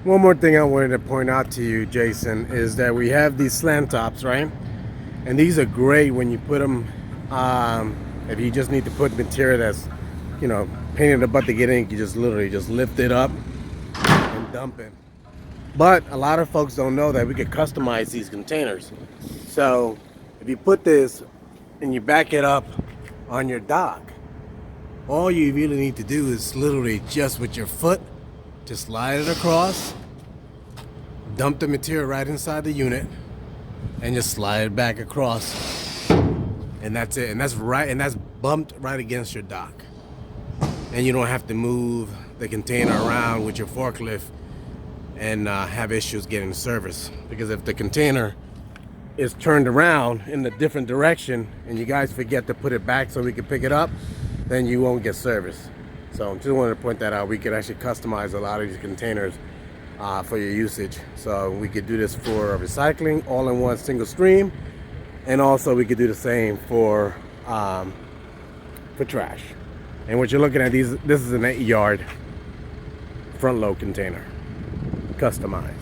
One more thing I wanted to point out to you, Jason, is that we have these slant tops, right? And these are great when you put them, if you just need to put material that's, pain in the butt to get in, you just literally just lift it up and dump it. But a lot of folks don't know that we could customize these containers. So if you put this and you back it up on your dock, all you really need to do is literally just with your foot, just slide it across, dump the material right inside the unit, and just slide it back across. And that's it. And that's bumped right against your dock. And you don't have to move the container around with your forklift and have issues getting service. Because if the container is turned around in a different direction and you guys forget to put it back so we can pick it up, then you won't get service. So just wanted to point that out. We could actually customize a lot of these containers for your usage. So we could do this for recycling, all in one single stream, and also we could do the same for trash. And what you're looking at, this is an 8-yard front load container, customized.